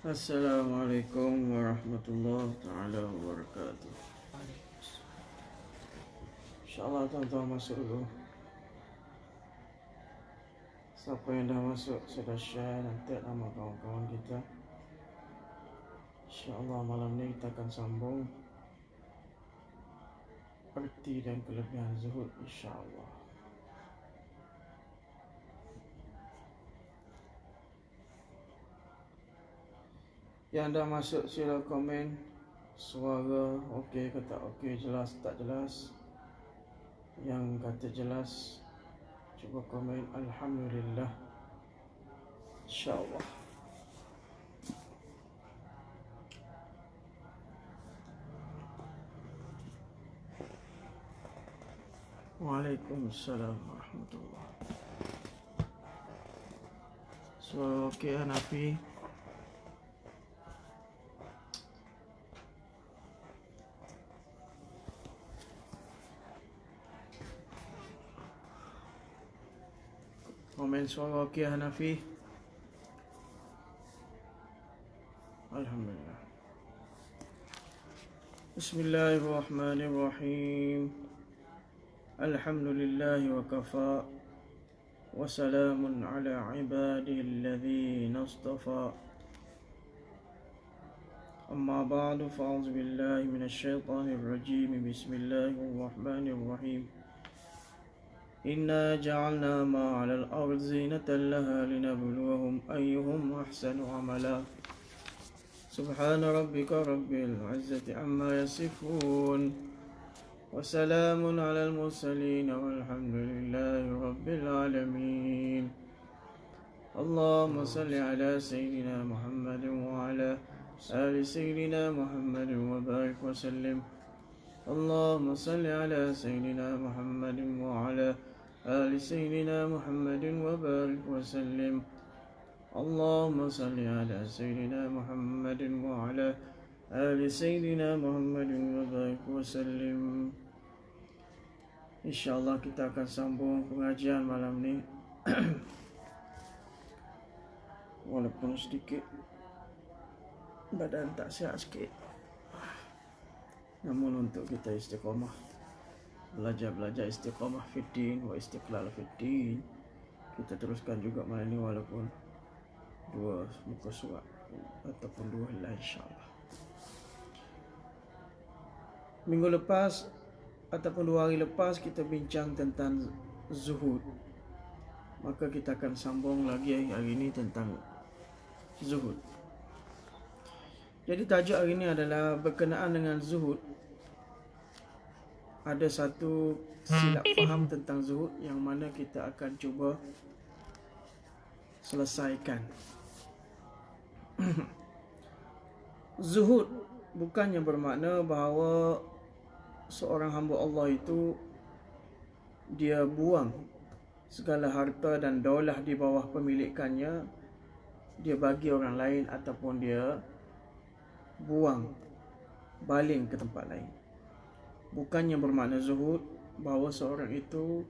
Assalamualaikum warahmatullahi taala wabarakatuh. InsyaAllah tuan-tuan masuk dulu. Siapa yang dah masuk, sudah share dan tag nama kawan-kawan kita. InsyaAllah malam ni kita akan sambung erti dan kelebihan zuhud, insyaAllah. Yang dah masuk sila komen suara okey ke tak okey, jelas tak jelas. Yang kata jelas cuba komen alhamdulillah, insyaAllah. Waalaikumsalam warahmatullahi. Suara okey Hanafi? Komen suara okey Hanafi? Alhamdulillah. Bismillahirrahmanirrahim. Alhamdulillah wa kafa wa salamun ala ibadihi alladhina istafa. Amma ba'du, fa'udzu billahi minasy syaithanir rajim. Bismillahirrahmanirrahim. Inna ja'alna ma 'alal ardi zinatan laha linabluwahum ayyuhum ahsanu amala. Subhana rabbika rabbil 'izzati amma yasifun. وسلام على المرسلين والحمد لله رب العالمين. اللهم صل على سيدنا محمد وعلى آل سيدنا محمد وبارك وسلم. اللهم صل على سيدنا محمد وعلى آل سيدنا محمد وبارك وسلم. اللهم صل على سيدنا محمد وعلى آل سيدنا محمد وبارك وسلم. InsyaAllah kita akan sambung pengajian malam ni. Walaupun sedikit badan tak sihat sikit, namun untuk kita istiqamah, belajar istiqamah fiddin wa istiqlal fiddin, kita teruskan juga malam ni walaupun dua muka surat ataupun dua helai, insyaAllah. Minggu lepas ataupun 2 hari lepas kita bincang tentang zuhud. Maka kita akan sambung lagi hari ini tentang zuhud. Jadi tajuk hari ini adalah berkenaan dengan zuhud. Ada satu silap faham tentang zuhud yang mana kita akan cuba selesaikan. Zuhud bukannya bermakna bahawa seorang hamba Allah itu dia buang segala harta dan daulah di bawah pemilikannya, dia bagi orang lain ataupun dia buang, baling ke tempat lain. Bukannya bermakna zuhud bahawa seorang itu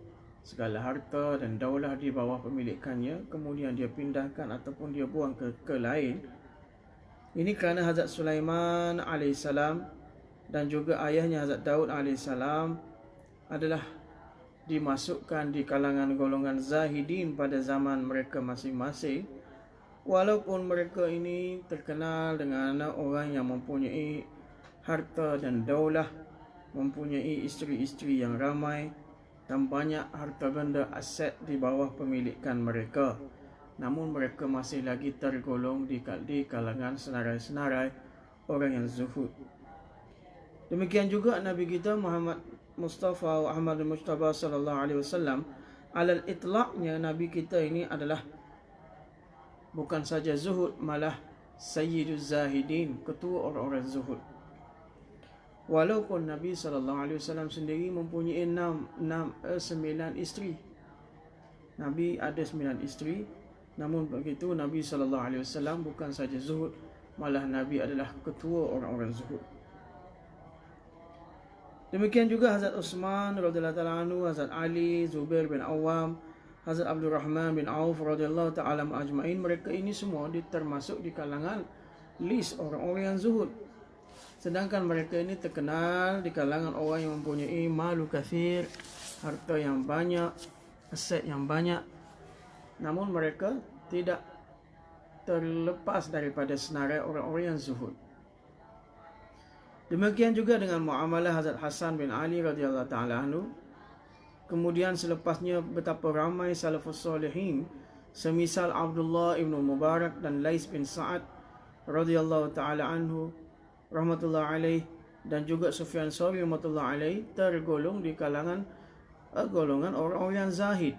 segala harta dan daulah di bawah pemilikannya kemudian dia pindahkan ataupun dia buang ke lain. Ini kerana Hazrat Sulaiman alaihissalam dan juga ayahnya Hazrat Daud alaihissalam adalah dimasukkan di kalangan golongan zahidin pada zaman mereka masing-masing. Walaupun mereka ini terkenal dengan orang yang mempunyai harta dan daulah, mempunyai isteri-isteri yang ramai dan banyak harta benda aset di bawah pemilikan mereka, namun mereka masih lagi tergolong di kalangan senarai-senarai orang yang zuhud. Demikian juga Nabi kita Muhammad Mustafa wa Ahmad Mustafa sallallahu alaihi wasallam, alal itlaqnya Nabi kita ini adalah bukan saja zuhud, malah sayyiduz zahidin, ketua orang-orang zuhud. Walaupun Nabi sallallahu alaihi wasallam sendiri mempunyai 9 isteri. Nabi ada 9 isteri, namun begitu Nabi sallallahu alaihi wasallam bukan saja zuhud, malah Nabi adalah ketua orang-orang zuhud. Demikian juga Hazrat Uthman radhiyallahu ta'ala anhu, Hazrat Ali, Zubair bin Awam, Hazrat Abdul Rahman bin Auf radhiyallahu ta'ala ajma'in. Mereka ini semua termasuk di kalangan list orang-orang yang zuhud. Sedangkan mereka ini terkenal di kalangan orang yang mempunyai malu kathir, harta yang banyak, aset yang banyak. Namun mereka tidak terlepas daripada senarai orang-orang yang zuhud. Demikian juga dengan muamalah Hazrat Hasan bin Ali radhiyallahu taala anhu. Kemudian selepasnya betapa ramai salafus salihin semisal Abdullah ibn Mubarak dan Lais bin Sa'ad radhiyallahu taala anhu rahmatullah alaih, dan juga Sufyan Tsauri rahmatullah alaih tergolong di kalangan golongan orang-orang yang zahid.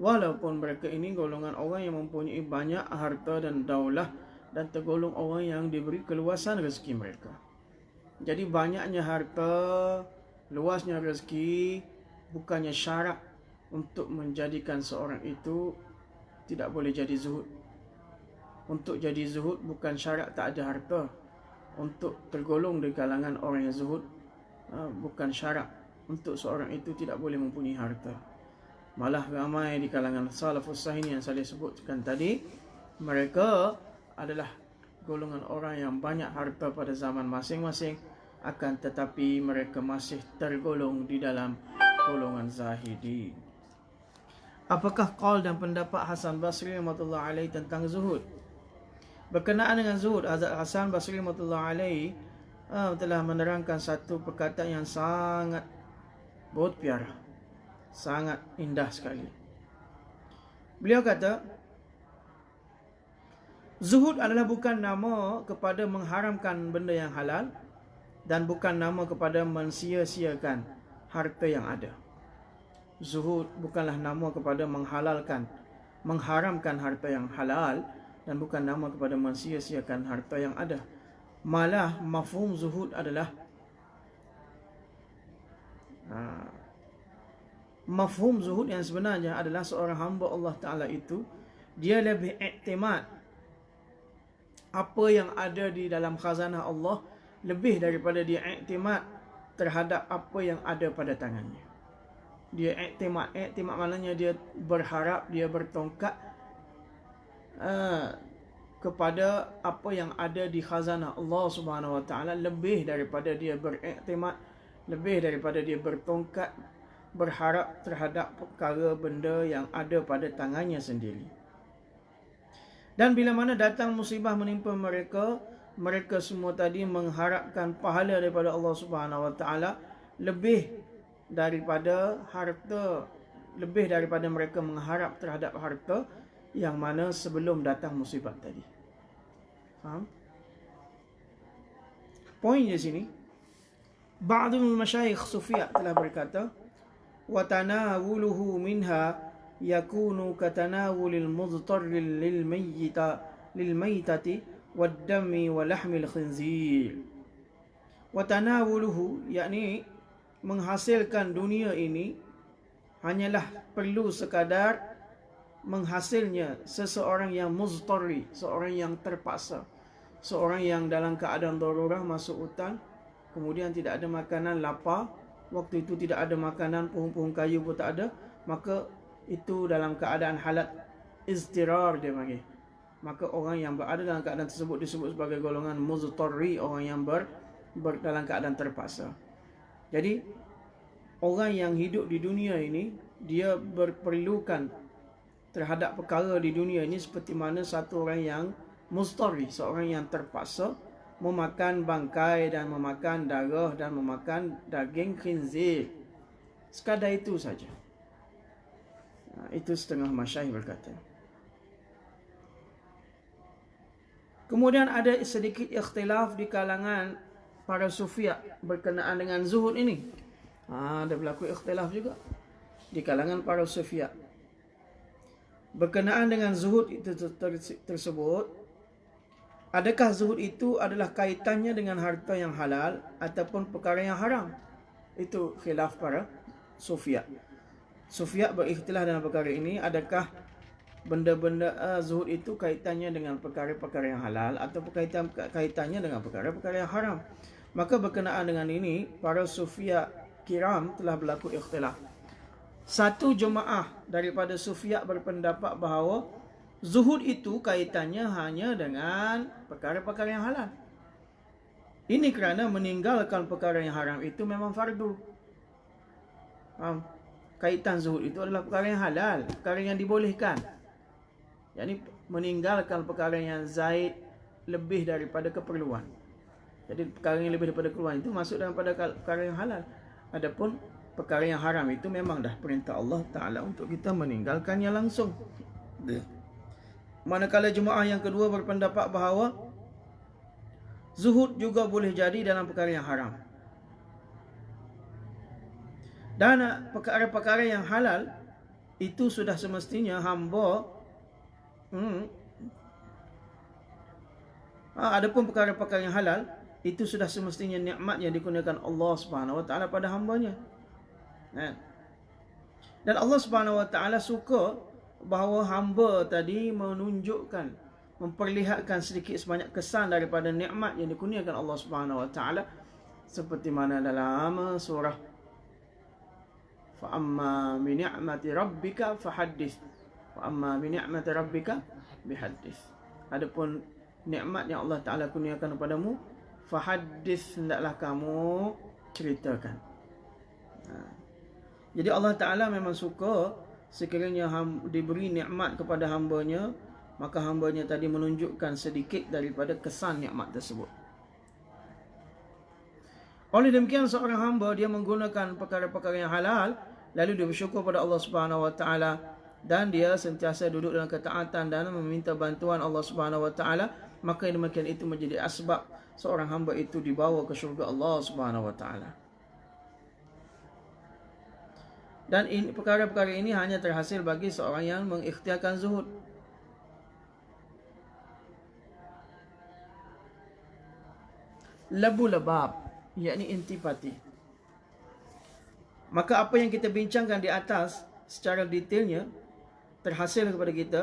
Walaupun mereka ini golongan orang yang mempunyai banyak harta dan daulah, dan tergolong orang yang diberi keluasan rezeki mereka. Jadi banyaknya harta, luasnya rezeki bukannya syarat untuk menjadikan seorang itu tidak boleh jadi zuhud. Untuk jadi zuhud bukan syarat tak ada harta. Untuk tergolong di kalangan orang yang zuhud bukan syarat untuk seorang itu tidak boleh mempunyai harta. Malah ramai di kalangan salafus salihin yang saya sebutkan tadi, mereka adalah golongan orang yang banyak harta pada zaman masing-masing, akan tetapi mereka masih tergolong di dalam golongan zahidi. Apakah qaul dan pendapat Hasan Basri rahmatullah alaihi tentang zuhud? Berkenaan dengan zuhud, Hazrat Hasan Basri rahmatullah alaihi telah menerangkan satu perkataan yang sangat piara, sangat indah sekali. Beliau kata, zuhud adalah bukan nama kepada mengharamkan benda yang halal, dan bukan nama kepada mensia-siakan harta yang ada. Zuhud bukanlah nama kepada mengharamkan harta yang halal, dan bukan nama kepada mensia-siakan harta yang ada. Malah mafhum zuhud adalah mafhum zuhud yang sebenarnya adalah seorang hamba Allah Ta'ala itu, dia lebih iktimad apa yang ada di dalam khazanah Allah lebih daripada dia iktimad terhadap apa yang ada pada tangannya. Dia iktimad maknanya dia berharap, dia bertongkat kepada apa yang ada di khazanah Allah Subhanahu Wa Taala lebih daripada dia beriktimad, lebih daripada dia bertongkat berharap terhadap perkara benda yang ada pada tangannya sendiri. Dan bila mana datang musibah menimpa mereka, mereka semua tadi mengharapkan pahala daripada Allah Subhanahu Wa Taala lebih daripada harta, lebih daripada mereka mengharap terhadap harta yang mana sebelum datang musibah tadi. Faham? Poin di sini, ba'dul masyayikh sufiyah telah berkata, wa tanawuluhu minha yakunu katanawulil mudtarril lil maytati wad dami wa lahmil khinzir. Wa tanawuluhu, yakni menghasilkan dunia ini hanyalah perlu sekadar menghasilnya seseorang yang muztarri, seorang yang terpaksa, seorang yang dalam keadaan darurah masuk hutan, kemudian tidak ada makanan, lapar, waktu itu tidak ada makanan, pohon-pohon kayu pun tak ada, maka itu dalam keadaan halat iztirar dia panggil. Maka orang yang berada dalam keadaan tersebut disebut sebagai golongan muztarri, orang yang dalam keadaan terpaksa. Jadi orang yang hidup di dunia ini, dia berperlukan terhadap perkara di dunia ini seperti mana satu orang yang mustari, seorang yang terpaksa memakan bangkai dan memakan darah dan memakan daging khinzir. Sekadar itu saja. Itu setengah masyayikh berkata. Kemudian ada sedikit ikhtilaf di kalangan para sufiyah berkenaan dengan zuhud ini. Ada berlaku ikhtilaf juga di kalangan para sufiyah berkenaan dengan zuhud itu tersebut. Adakah zuhud itu adalah kaitannya dengan harta yang halal ataupun perkara yang haram? Itu khilaf para sufiyah. Sufiyah berikhtilaf dalam perkara ini. Adakah benda-benda zuhud itu kaitannya dengan perkara-perkara yang halal atau kaitannya dengan perkara-perkara yang haram? Maka berkenaan dengan ini, para sufiyah kiram telah berlaku ikhtilaf. Satu jemaah daripada sufiyah berpendapat bahawa Zuhud itu kaitannya hanya dengan perkara-perkara yang halal. Ini kerana meninggalkan perkara yang haram itu memang fardu. Kaitan zuhud itu adalah perkara yang halal, perkara yang dibolehkan. Yakni meninggalkan perkara yang zaid lebih daripada keperluan. Jadi perkara yang lebih daripada keperluan itu masuk dalam perkara yang halal. Adapun perkara yang haram itu memang dah perintah Allah Ta'ala untuk kita meninggalkannya langsung. Manakala jemaah yang kedua berpendapat bahawa zuhud juga boleh jadi dalam perkara yang haram. Dan perkara-perkara yang halal itu sudah semestinya hamba adapun perkara-perkara yang halal itu sudah semestinya nikmat yang dikurniakan Allah Subhanahu Wa Taala pada hambanya. Dan Allah Subhanahu Wa Taala suka bahawa hamba tadi menunjukkan, memperlihatkan sedikit sebanyak kesan daripada nikmat yang dikurniakan Allah Subhanahu Wa Taala, seperti mana dalam surah fa amma bi ni'mati rabbika fahaddits wa amma bi ni'mati rabbika bihaddits. Adapun nikmat yang Allah Taala kurniakan kepadamu, fahaddits, hendaklah kamu ceritakan. Jadi Allah Taala memang suka sekiranya diberi nikmat kepada hambanya, maka hambanya tadi menunjukkan sedikit daripada kesan nikmat tersebut. Oleh demikian, seorang hamba dia menggunakan perkara-perkara yang halal, lalu dia bersyukur pada Allah Subhanahu Wa Taala, dan dia sentiasa duduk dalam ketaatan dan meminta bantuan Allah Subhanahu Wa Taala, maka demikian itu menjadi asbab seorang hamba itu dibawa ke syurga Allah Subhanahu Wa Taala. Dan perkara-perkara ini hanya terhasil bagi seorang yang mengikhtiarkan zuhud. Labu labab, yakni intipati. Maka apa yang kita bincangkan di atas secara detailnya terhasil kepada kita.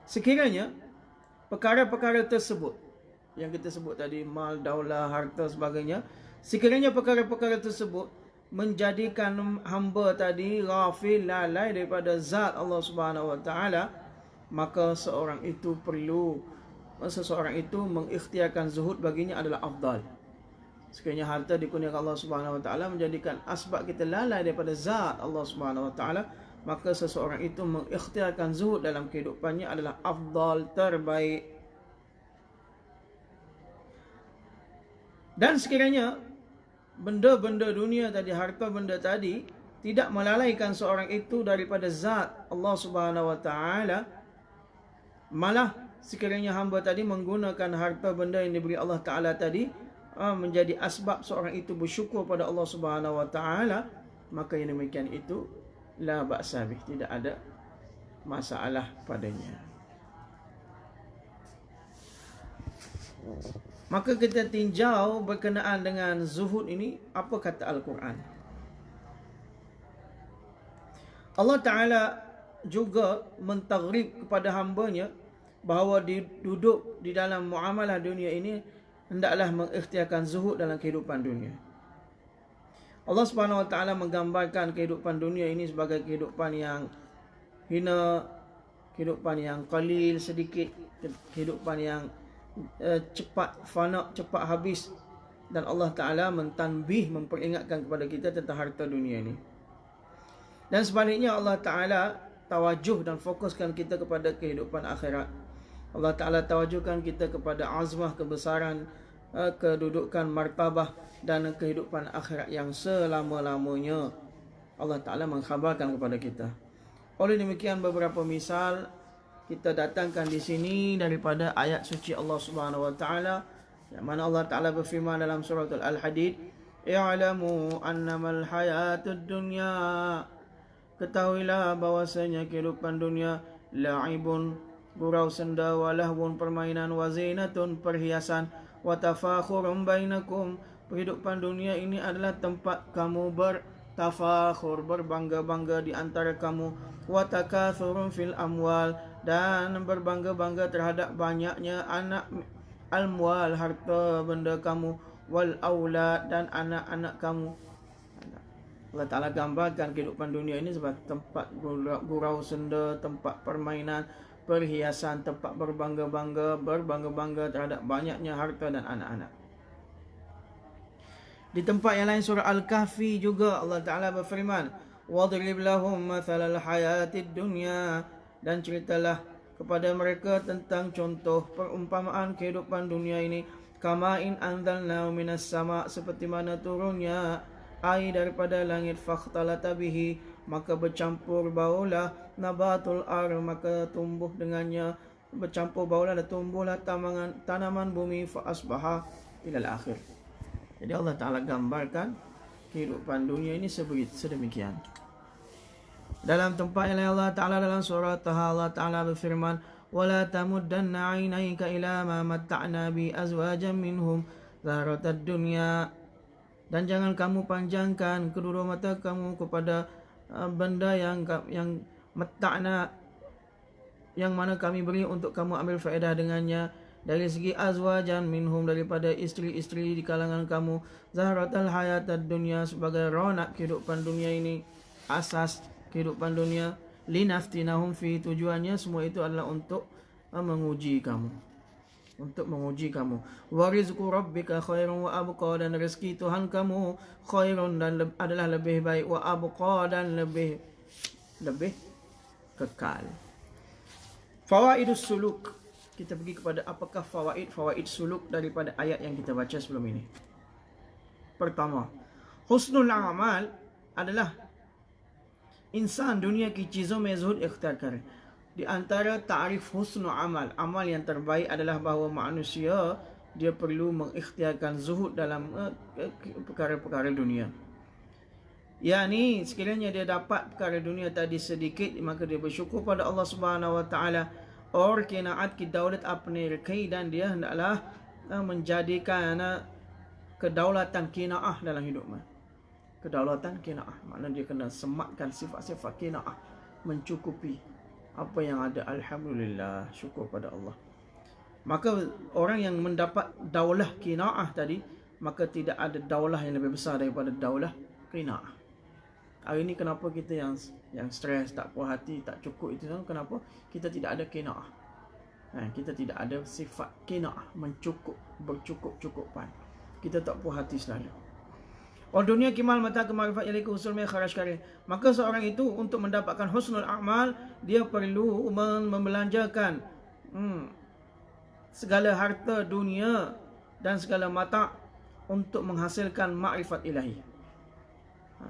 Sekiranya perkara-perkara tersebut yang kita sebut tadi, mal, daulah, harta, sebagainya, sekiranya perkara-perkara tersebut menjadikan hamba tadi ghafil, lalai daripada zat Allah Subhanahu Wa Taala, maka seseorang itu mengikhtiarkan zuhud baginya adalah afdal. Sekiranya harta dikurniakan Allah Subhanahu Wa Taala menjadikan asbab kita lalai daripada zat Allah Subhanahu Wa Taala, maka seseorang itu mengikhtiarkan zuhud dalam kehidupannya adalah afdal, terbaik. Dan sekiranya benda-benda dunia tadi, harta benda tadi, tidak melalaikan seorang itu daripada zat Allah Subhanahu Wa Taala, malah sekiranya hamba tadi menggunakan harta benda yang diberi Allah Ta'ala tadi menjadi asbab seorang itu bersyukur pada Allah Subhanahu Wa Taala, maka yang demikian itu la ba'sa bih, tidak ada masalah padanya. Maka kita tinjau berkenaan dengan zuhud ini, apa kata Al-Quran. Allah Ta'ala juga mentaghrib kepada hambanya bahawa duduk di dalam muamalah dunia ini hendaklah mengikhtiarkan zuhud dalam kehidupan dunia. Allah Subhanahu Wa Taala menggambarkan kehidupan dunia ini sebagai kehidupan yang hina, kehidupan yang qalil, sedikit, kehidupan yang cepat fana, cepat habis. Dan Allah Ta'ala mentanbih, memperingatkan kepada kita tentang harta dunia ini. Dan sebaliknya Allah Ta'ala tawajuh dan fokuskan kita kepada kehidupan akhirat. Allah Ta'ala tawajuhkan kita kepada azmah, kebesaran, kedudukan, martabah dan kehidupan akhirat yang selama-lamanya. Allah Ta'ala mengkhabarkan kepada kita. Oleh demikian, beberapa misal kita datangkan di sini daripada ayat suci Allah Subhanahu Wa Taala, yang mana Allah Ta'ala berfirman dalam surah Al-Hadid, "I'lamu annamal hayatud dunya", ketahuilah bahwasanya kehidupan dunia la'ibun, gurau senda, walahwun, permainan, wazinatun, perhiasan, watafakhurun bainakum, kehidupan dunia ini adalah tempat kamu bertafakhur, berbangga-bangga di antara kamu, watakathurun fil amwal, dan berbangga-bangga terhadap banyaknya anak almual, harta benda kamu, wal aulad, dan anak-anak kamu. Allah Ta'ala gambarkan kehidupan dunia ini sebagai tempat gurau senda, tempat permainan, perhiasan, tempat berbangga-bangga terhadap banyaknya harta dan anak-anak. Di tempat yang lain surah Al-Kahfi juga Allah Ta'ala berfirman, وَضْرِبْ لَهُمْ مَثَلَ الْحَيَاةِ الدُّنْيَا, dan ceritalah kepada mereka tentang contoh perumpamaan kehidupan dunia ini, kama'in anzalnahu minas sama', seperti mana turunnya air daripada langit, fakhtalata bihi, maka bercampur baulah, nabatul ar, maka tumbuh dengannya, bercampur baulah dan tumbuhlah tanaman bumi, fa asbaha ilal akhir. Jadi Allah Ta'ala gambarkan kehidupan dunia ini sedemikian. Dalam tempat yang lain Allah Ta'ala dalam surah Taha Allah Ta'ala berfirman, وَلَا تَمُدَّنَّ عَيْنَيْكَ إِلَى مَا مَتَّعْنَا بِهِ أَزْوَاجًا مِّنْهُمْ زَهْرَةَ الدُّنْيا, dan jangan kamu panjangkan kedua mata kamu kepada benda yang matta'na, yang mana kami beri untuk kamu ambil faedah dengannya, dari segi azwajan minhum, daripada isteri-isteri di kalangan kamu, zahratal hayatad dunya, sebagai ronak kehidupan dunia ini, asas kehidupan dunia, linaftinahum fi, tujuannya semua itu adalah untuk menguji kamu, wa rizqu rabbika khairun wa abqa, dan rezeki Tuhan kamu khairun, dan adalah lebih baik, wa abqa, dan lebih kekal. Fawaidus suluk, kita pergi kepada apakah fawaid suluk daripada ayat yang kita baca sebelum ini. Pertama, husnul amal adalah insan dunia ki chizon mein zuhud ikhtiar kare. Di antara ta'rif husnul amal, amal yang terbaik adalah bahawa manusia dia perlu mengikhtiarkan zuhud dalam perkara-perkara dunia. Yani sekiranya dia dapat perkara dunia tadi sedikit, maka dia bersyukur pada Allah Subhanahu Wa Taala. Or kinaat ki daulat apne rakai, dan dia hendaklah menjadikan kedaulatan kinaah dalam hidupnya. Kedaulatan kinaah, maknanya dia kena sematkan sifat-sifat kinaah, mencukupi apa yang ada. Alhamdulillah, syukur pada Allah. Maka orang yang mendapat daulah kinaah tadi, maka tidak ada daulah yang lebih besar daripada daulah kinaah. Hari ini kenapa kita yang stres, tak puas hati, tak cukup, itu kenapa? Kita tidak ada kinaah. Kita tidak ada sifat kinaah, bercukup-cukupan. Kita tak puas hati selalu. Dunia kimal mata kemarifat yaliku usul mai kharaj kare. Maka seorang itu untuk mendapatkan husnul amal, dia perlu membelanjakan segala harta dunia dan segala mata untuk menghasilkan makrifat ilahi.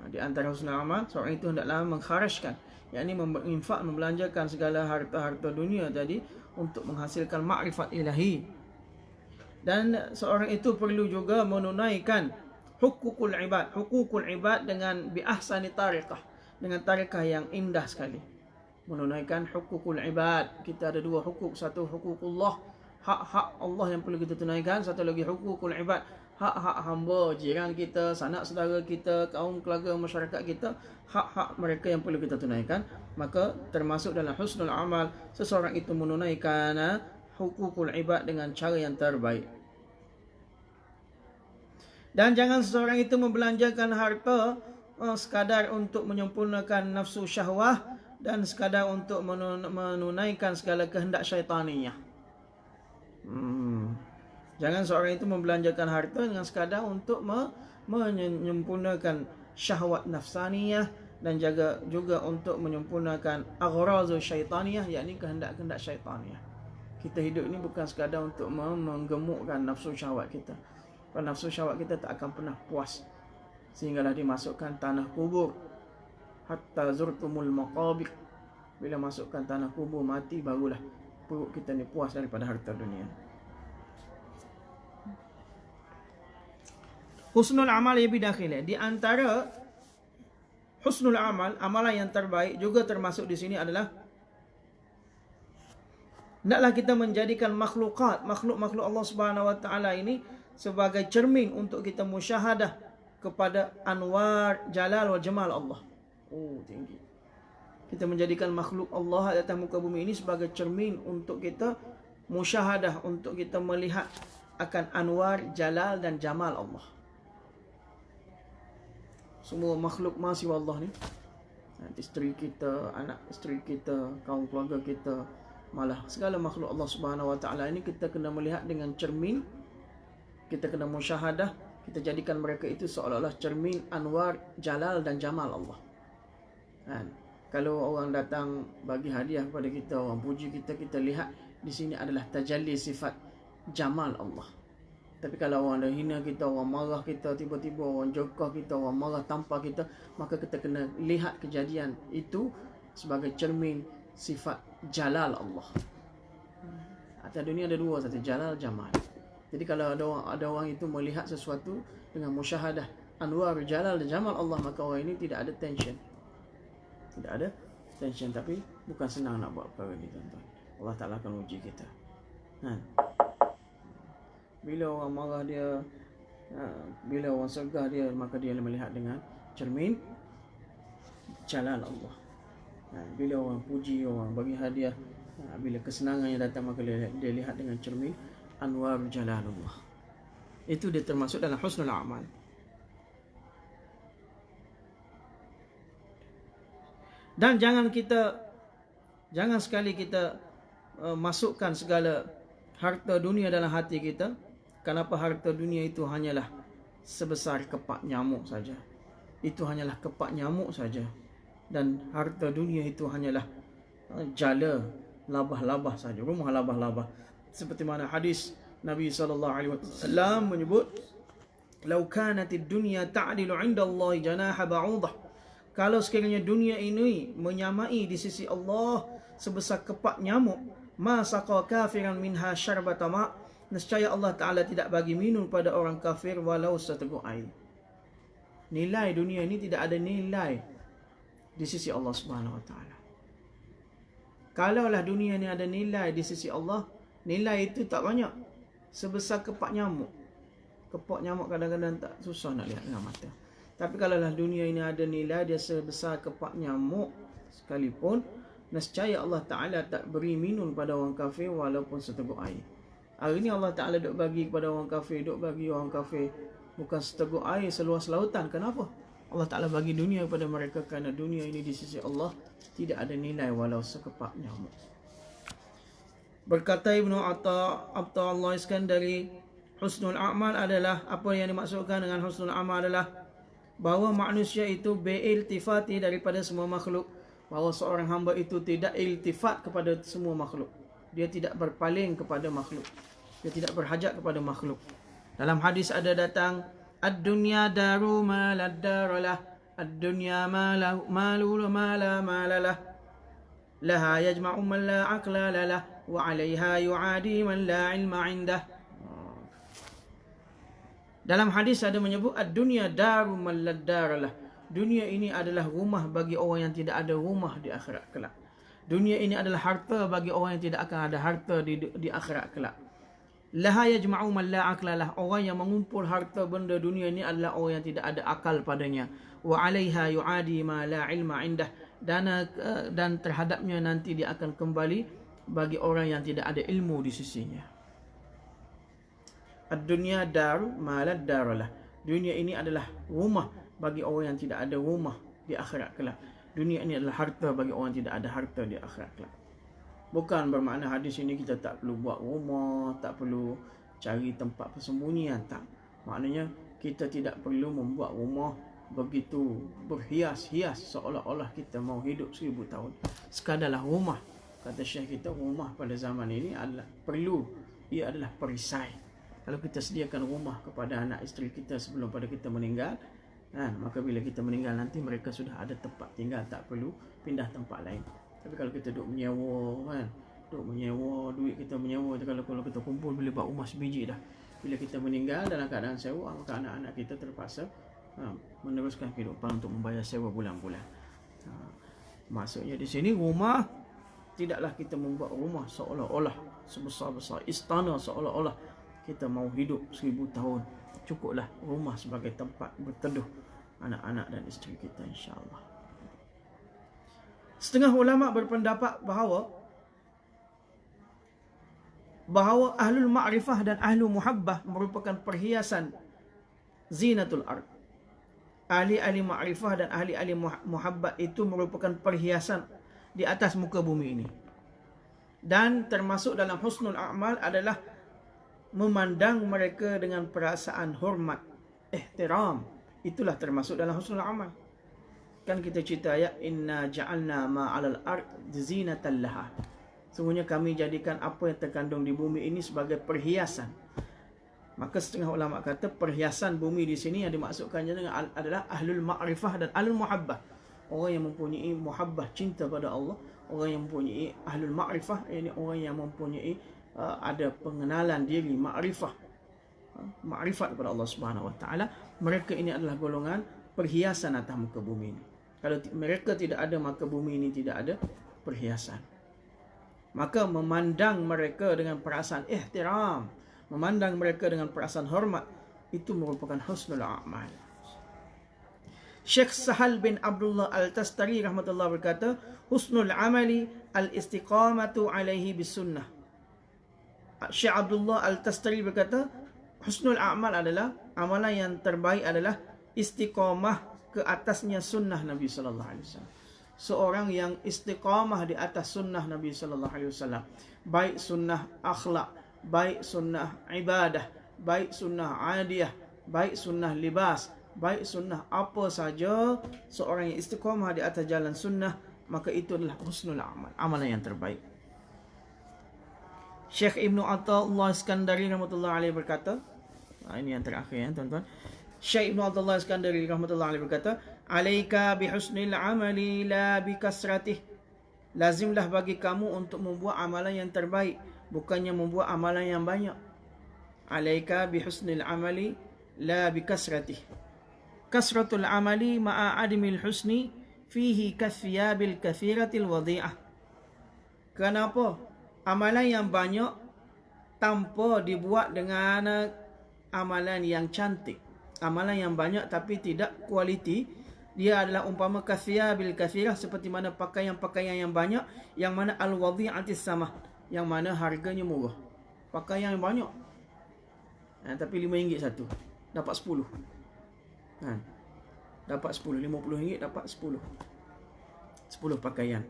Di antara husnul amal, seorang itu hendaklah mengkharajkan, yakni menginfak, membelanjakan segala harta-harta dunia tadi untuk menghasilkan makrifat ilahi. Dan seorang itu perlu juga menunaikan hukukul ibad dengan biahsani tariqah, dengan tariqah yang indah sekali. Menunaikan hukukul ibad, kita ada dua hukuk, satu hukukullah, hak-hak Allah yang perlu kita tunaikan, satu lagi hukukul ibad, hak-hak hamba, jiran kita, sanak saudara kita, kaum keluarga, masyarakat kita, hak-hak mereka yang perlu kita tunaikan. Maka termasuk dalam husnul amal, seseorang itu menunaikan hukukul ibad dengan cara yang terbaik. Dan jangan seseorang itu membelanjakan harta sekadar untuk menyempurnakan nafsu syahwah dan sekadar untuk menunaikan segala kehendak syaitaniyah. Jangan seorang itu membelanjakan harta dengan sekadar untuk menyempurnakan syahwat nafsaniyah, dan juga untuk menyempurnakan aghrazu syaitaniyah, yakni kehendak-kehendak syaitaniyah. Kita hidup ini bukan sekadar untuk menggemukkan nafsu syahwat kita. Kalau nafsu syahwat kita tak akan pernah puas, sehinggalah dimasukkan tanah kubur. Hatta zurtumul maqabir, bila masukkan tanah kubur, mati, barulah perut kita ni puas daripada harta dunia. Husnul amal ya bidakhilih, di antara husnul amal, amalan yang terbaik juga termasuk di sini adalah hendaklah kita menjadikan makhluk Allah Subhanahu Wa Taala ini sebagai cermin untuk kita musyahadah kepada anwar jalal wal jamal Allah. Tinggi. Kita menjadikan makhluk Allah di atas muka bumi ini sebagai cermin untuk kita musyahadah, untuk kita melihat akan anwar jalal dan jamal Allah. semua makhluk masih Allah ni, isteri kita, anak isteri kita, kaum keluarga kita, malah segala makhluk Allah Subhanahu Wa Taala ini kita kena melihat dengan cermin, kita kena musyahadah, kita jadikan mereka itu seolah-olah cermin anwar, jalal dan jamal Allah. Kalau orang datang bagi hadiah kepada kita, orang puji kita, kita lihat di sini adalah tajalli sifat jamal Allah. Tapi kalau orang dah hina kita, orang marah kita, tiba-tiba orang jokah kita, orang marah tanpa kita, maka kita kena lihat kejadian itu sebagai cermin sifat jalal Allah. Atas dunia ada dua, satu jalal, jamal. Jadi kalau ada orang itu melihat sesuatu dengan musyahadah anwar, jalal dan jamal Allah, maka orang ini tidak ada tension. Tidak ada tension, tapi bukan senang nak buat perkara ni, tuan-tuan. Allah Ta'ala akan uji kita. Bila orang marah dia, bila orang segah dia, maka dia melihat dengan cermin jalal Allah. Bila orang puji, orang bagi hadiah, bila kesenangan yang datang, maka dia lihat dengan cermin anwar jalalullah. Itu dia termasuk dalam husnul a'mal. Dan jangan sekali kita masukkan segala harta dunia dalam hati kita. Kenapa harta dunia itu hanyalah sebesar kepak nyamuk saja. Itu hanyalah kepak nyamuk saja. Dan harta dunia itu hanyalah jala, labah-labah saja, rumah labah-labah. Seperti mana hadis Nabi SAW menyebut, "Lau kanatid dunya ta'dilu 'inda Allah janaha ba'udah." Kalau sekiranya dunia ini menyamai di sisi Allah sebesar kepak nyamuk, ma saqa kafiran minha syarbata ma', nescaya Allah Ta'ala tidak bagi minum pada orang kafir walau seteguk air. Nilai dunia ini tidak ada nilai di sisi Allah Subhanahu Wa Ta'ala. Kalaulah dunia ini ada nilai di sisi Allah, nilai itu tak banyak, sebesar kepak nyamuk. Kepak nyamuk kadang-kadang tak susah nak lihat dengan mata. Tapi kalaulah dunia ini ada nilai dia sebesar kepak nyamuk sekalipun, nescaya Allah Ta'ala tak beri minum pada orang kafir walaupun seteguk air. Hari ini Allah Ta'ala duk bagi kepada orang kafir, duk bagi orang kafir bukan seteguk air seluas lautan. Kenapa? Allah Ta'ala bagi dunia kepada mereka kerana dunia ini di sisi Allah tidak ada nilai walau sekepak nyamuk. Berkata Ibnu Atha Iskandari, husnul a'mal adalah, apa yang dimaksudkan dengan husnul amal adalah bahawa manusia itu beriltifati daripada semua makhluk. Bahawa seorang hamba itu tidak iltifat kepada semua makhluk. Dia tidak berpaling kepada makhluk. Dia tidak berhajat kepada makhluk. Dalam hadis ada datang, ad-dunya daru ma la daralah, ad-dunya malu ma la malalah, laha yajma'u man la aqla lalah, wa 'alayha yu'adi man la ilma 'indah. Dalam hadis ada menyebut ad-dunya daru man la daralah. Dunia ini adalah rumah bagi orang yang tidak ada rumah di akhirat kelak. Dunia ini adalah harta bagi orang yang tidak akan ada harta di akhirat kelak. Laha yajma'u man la aqlalah. Orang yang mengumpul harta benda dunia ini adalah orang yang tidak ada akal padanya. Wa 'alaiha yu'adi ma la ilma 'indah. Dan terhadapnya nanti dia akan kembali bagi orang yang tidak ada ilmu di sisinya. Ad-dunya daru ma la daralah. Dunia ini adalah rumah bagi orang yang tidak ada rumah di akhirat kelak. Dunia ini adalah harta bagi orang yang tidak ada harta di akhirat kelak. Bukan bermakna hadis ini kita tak perlu buat rumah, tak perlu cari tempat persembunyian, tak. Maknanya kita tidak perlu membuat rumah begitu berhias-hias seolah-olah kita mau hidup 1000 tahun. Sekadarlah rumah. Kata Syekh kita, rumah pada zaman ini adalah perlu, ia adalah perisai. Kalau kita sediakan rumah kepada anak isteri kita sebelum pada kita meninggal, maka bila kita meninggal nanti mereka sudah ada tempat tinggal, tak perlu pindah tempat lain. Tapi kalau kita duduk menyewa, duduk menyewa, duit kita menyewa, kalau kita kumpul boleh buat rumah sebiji dah. Bila kita meninggal dalam keadaan sewa, maka anak-anak kita terpaksa meneruskan kehidupan untuk membayar sewa bulan-bulan. Maksudnya di sini rumah, tidaklah kita membuat rumah seolah-olah sebesar-besar istana, seolah-olah kita mau hidup 1000 tahun. Cukuplah rumah sebagai tempat berteduh anak-anak dan isteri kita, insya-Allah. Setengah ulama berpendapat bahawa ahlul ma'rifah dan ahlul muhabbah merupakan perhiasan zinatul ard. ahli-ahli ma'rifah dan ahli-ahli muhabbat itu merupakan perhiasan di atas muka bumi ini. Dan termasuk dalam husnul a'mal adalah memandang mereka dengan perasaan hormat, ihtiram. Itulah termasuk dalam husnul amal. Kan kita cerita ayat, inna ja'alna ma'alal ard zinatan laha. Sungguhnya kami jadikan apa yang terkandung di bumi ini sebagai perhiasan. Maka setengah ulama kata perhiasan bumi di sini yang dimaksudkannya dengan adalah ahlul ma'rifah dan ahlul muhabbah. Orang yang mempunyai muhabbah, cinta pada Allah. Orang yang mempunyai ahlul ma'rifah, ini orang yang mempunyai ada pengenalan diri, ma'rifah, ma'rifat kepada Allah Subhanahu Wa Taala. Mereka ini adalah golongan perhiasan atas muka bumi ini. Kalau mereka tidak ada, maka bumi ini tidak ada perhiasan. Maka memandang mereka dengan perasaan ihtiram, memandang mereka dengan perasaan hormat, itu merupakan husnul a'mal. Syekh Sahal bin Abdullah Al-Tastari rahmatullah berkata, husnul amali al-istiqamatu alaihi bis-sunnah. Syekh Abdullah Al-Tastari berkata, husnul a'mal adalah, amalan yang terbaik adalah istiqamah ke atasnya sunnah Nabi sallallahu alaihi wasallam. Seorang yang istiqamah di atas sunnah Nabi sallallahu alaihi wasallam, baik sunnah akhlak, baik sunnah ibadah, baik sunnah adiyah, baik sunnah libas, baik sunnah apa saja, seorang yang istiqamah di atas jalan sunnah, maka itu adalah husnul amal, amalan yang terbaik. Syekh Ibnu Athaullah Iskandari rahmatullah alaihi berkata, ini yang terakhir ya tuan-tuan. Syekh Ibnu Athaullah Iskandari rahmatullah alaihi berkata, alaika bihusnil amali la bikasratih. Lazimlah bagi kamu untuk membuat amalan yang terbaik, bukannya membuat amalan yang banyak. Alaika bihusnil amali la bikasratih. Kasratul amali ma'a adimil husni fihi kathiyabil kathiratil wadi'ah. Kenapa? Amalan yang banyak tanpa dibuat dengan amalan yang cantik. Amalan yang banyak tapi tidak kualiti, dia adalah umpama kathiyabil kathirah, seperti mana pakaian-pakaian yang banyak, yang mana al-wadi'atis samah, yang mana harganya murah. Pakaian yang banyak, tapi RM5 satu, dapat 10. Dapat 10, RM50 dapat 10 pakaian.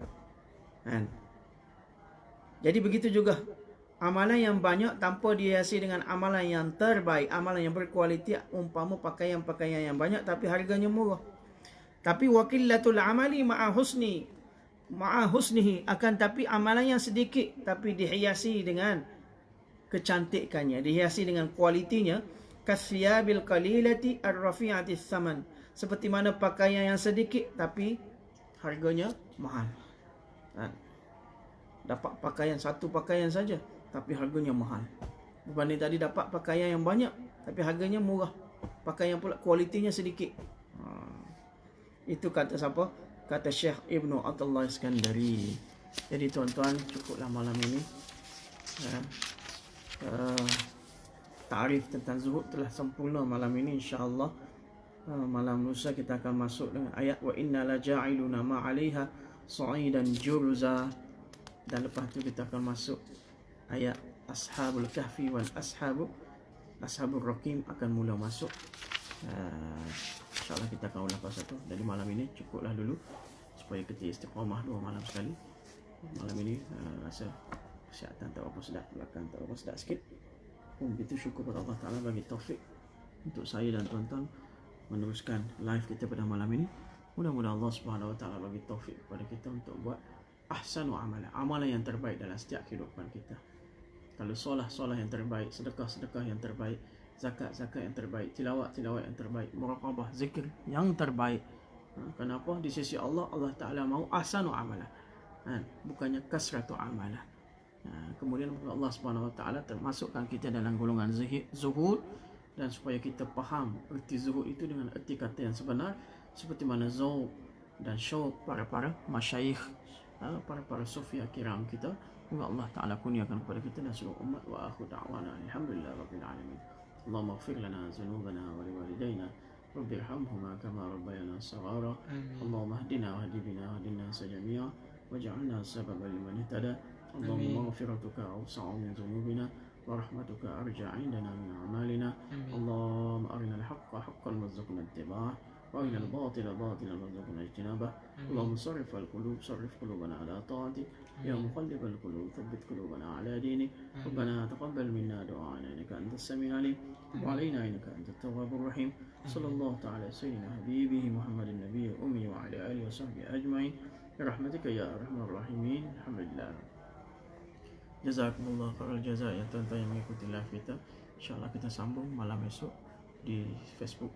Jadi begitu juga amalan yang banyak tanpa dihiasi dengan amalan yang terbaik, amalan yang berkualiti, umpama pakaian-pakaian yang banyak tapi harganya murah. Tapi waqillatul amali ma'a husnihi, akan tapi amalan yang sedikit tapi dihiasi dengan kecantikannya, dihiasi dengan kualitinya, kasfiyabil qalilati ar-rafi'atis saman, seperti mana pakaian yang sedikit tapi harganya mahal. Dapat pakaian, satu pakaian saja tapi harganya mahal. Berbanding tadi dapat pakaian yang banyak tapi harganya murah, pakaian pula kualitinya sedikit. Itu kata siapa? Kata Syekh Ibnu Athaullah Iskandari. Jadi tuan-tuan, cukuplah malam ini. Ta'rif tentang zuhud telah sempurna malam ini, insya-Allah. Malam lusa kita akan masuk dengan ayat wa inna la ja'iluna ma 'alaiha sa'idan jurza, dan lepas tu kita akan masuk ayat ashabul kahfi wal ashabur raqim akan mula masuk. InsyaAllah kita akan ulang satu. Dari malam ini cukuplah dulu, supaya kita istiqamah 2 malam sekali. Malam ini rasa kesihatan tak apa sedap, belakang tak apa sedap sikit. Begitu syukur kepada Allah Ta'ala bagi taufik untuk saya dan tuan-tuan meneruskan live kita pada malam ini. Mudah-mudahan Allah Subhanahu Wa Ta'ala bagi taufik kepada kita untuk buat ahsanu amalan, amalan yang terbaik dalam setiap kehidupan kita. Kalau solah yang terbaik, sedekah yang terbaik, zakat yang terbaik, tilawat yang terbaik, muraqabah, zikir yang terbaik. Kenapa? Di sisi Allah Ta'ala mahu ahsanu amalan, bukannya kasratu amalan. Kemudian Allah Subhanahu Wa Ta'ala termasukkan kita dalam golongan zuhud, dan supaya kita faham erti zuhud itu dengan erti kata yang sebenar, seperti mana zauq dan syauq para masyayikh, para sufia kiram kita. Semoga Allah Ta'ala kurniakan kepada kita dan seluruh umat. Wa akhu da'wana alhamdulillah rabbil alamin. Allahumma ighfir lana dhunubana wa liwalidayna rabbirhamhuma kama rabbayana saghara. Allahumma hdina wahdi bina wahdina sajami'a waj'alna sababan liman ihtada. Allahumma maghfiratuka awsa'u min dhunubina wa rahmatuka arja' indana min a'malina. Allahumma arina al-haqqa haqqan warzuqna ittiba'ah وأرنا الباطل باطلا وارزقنا اجتنابه اللهم صرف القلوب صرف قلوبنا على طاعتك يا مقلب القلوب ثبت قلوبنا على دينك ربنا تقبل منا دعاءنا إنك أنت السميع العليم وعلينا إنك أنت التواب الرحيم صلى الله تعالى سيدنا حبيبه محمد النبي الأمي وعلى آله وصحبه أجمعين برحمتك يا أرحم الراحمين الحمد لله. Jazakumullah khairal jazaa ya tuan-tuan yang mengikuti live kita. InsyaAllah kita sambung malam esok di Facebook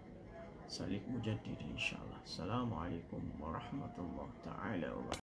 Salik Mujaddid insyaAllah. Assalamualaikum warahmatullahi taala wabarakatuh.